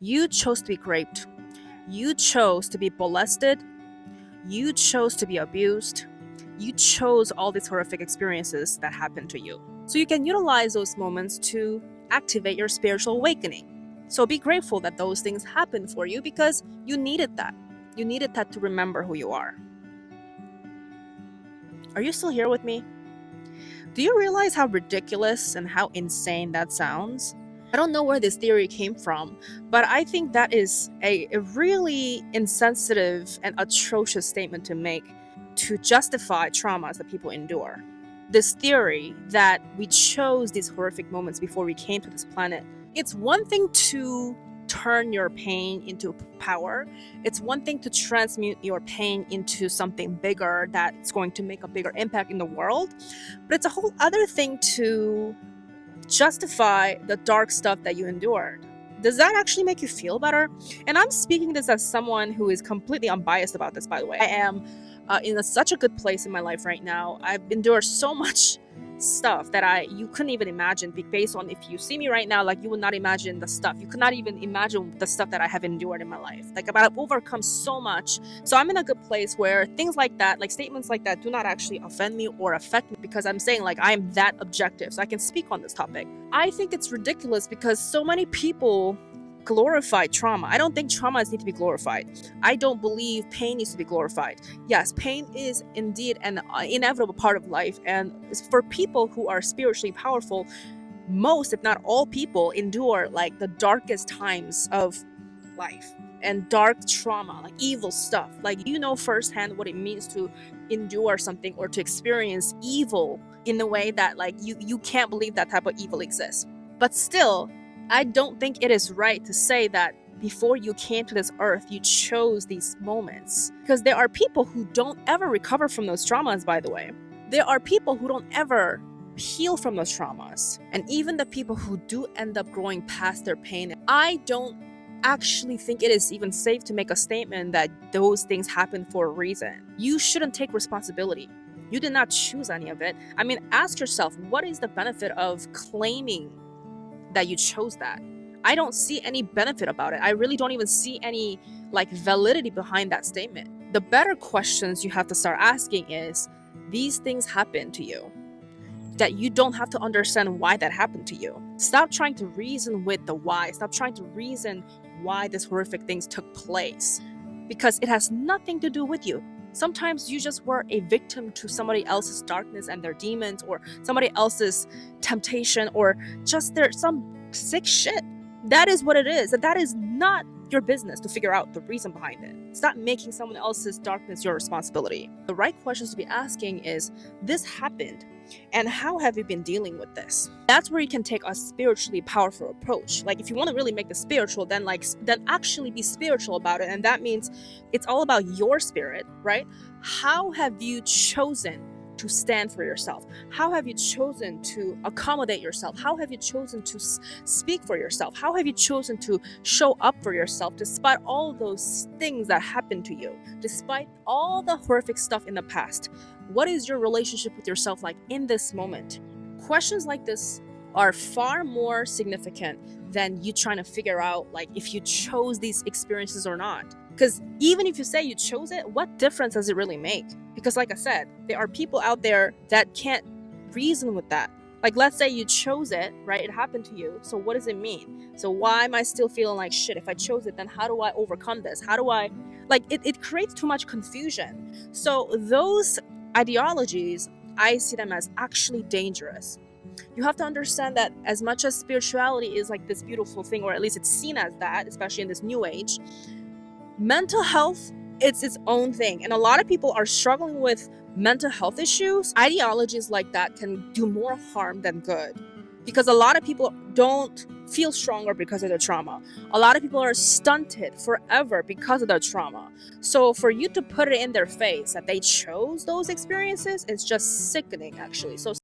You chose to be raped. You chose to be molested. You chose to be abused. You chose all these horrific experiences that happened to you. So you can utilize those moments to activate your spiritual awakening. So be grateful that those things happened for you because you needed that. You needed that to remember who you are. Are you still here with me? Do you realize how ridiculous and how insane that sounds? I don't know where this theory came from, but I think that is a really insensitive and atrocious statement to make to justify traumas that people endure. This theory that we chose these horrific moments before we came to this planet, it's one thing to turn your pain into power. It's one thing to transmute your pain into something bigger that's going to make a bigger impact in the world. But it's a whole other thing to justify the dark stuff that you endured. Does that actually make you feel better? And I'm speaking this as someone who is completely unbiased about this, by the way. I am in such a good place in my life right now. I've endured so much stuff that you couldn't even imagine, based on, if you see me right now, like, you would not imagine the stuff. You could not even imagine the stuff that I have endured in my life. Like, I've overcome so much. So I'm in a good place where things like that, like statements like that, do not actually offend me or affect me, because I'm saying, like, I'm that objective, so I can speak on this topic. I think it's ridiculous because so many people glorify trauma. I don't think traumas need to be glorified. I don't believe pain needs to be glorified. Yes, pain is indeed an inevitable part of life, and for people who are spiritually powerful, most, if not all people, endure like the darkest times of life and dark trauma, like evil stuff. Like, you know firsthand what it means to endure something or to experience evil in a way that, like, you can't believe that type of evil exists. But still, I don't think it is right to say that before you came to this earth, you chose these moments. Because there are people who don't ever recover from those traumas, by the way. There are people who don't ever heal from those traumas. And even the people who do end up growing past their pain, I don't actually think it is even safe to make a statement that those things happen for a reason. You shouldn't take responsibility. You did not choose any of it. I mean, ask yourself, what is the benefit of claiming that you chose that? I don't see any benefit about it. I really don't even see any validity behind that statement. The better questions you have to start asking is, these things happen to you, that you don't have to understand why that happened to you. Stop trying to reason with the why. Stop trying to reason why these horrific things took place, because it has nothing to do with you. Sometimes you just were a victim to somebody else's darkness and their demons, or somebody else's temptation, or just some sick shit. That is what it is. And that is not your business to figure out the reason behind it. Stop making someone else's darkness your responsibility. The right questions to be asking is, this happened, and how have you been dealing with this? That's where you can take a spiritually powerful approach. Like, if you want to really make this spiritual, then actually be spiritual about it. And that means it's all about your spirit, right? How have you chosen to stand for yourself? How have you chosen to accommodate yourself? How have you chosen to speak for yourself? How have you chosen to show up for yourself despite all those things that happened to you, despite all the horrific stuff in the past? What is your relationship with yourself like in this moment? Questions like this are far more significant than you trying to figure out if you chose these experiences or not. Because even if you say you chose it, what difference does it really make? Because like I said, there are people out there that can't reason with that. Let's say you chose it, right? It happened to you. So what does it mean? So why am I still feeling like shit? If I chose it, then how do I overcome this? How do I, it creates too much confusion. So those ideologies, I see them as actually dangerous. You have to understand that as much as spirituality is this beautiful thing, or at least it's seen as that, especially in this new age, mental health, it's its own thing. And a lot of people are struggling with mental health issues. Ideologies like that can do more harm than good, because a lot of people don't feel stronger because of their trauma. A lot of people are stunted forever because of their trauma. So for you to put it in their face that they chose those experiences, it's just sickening, actually. So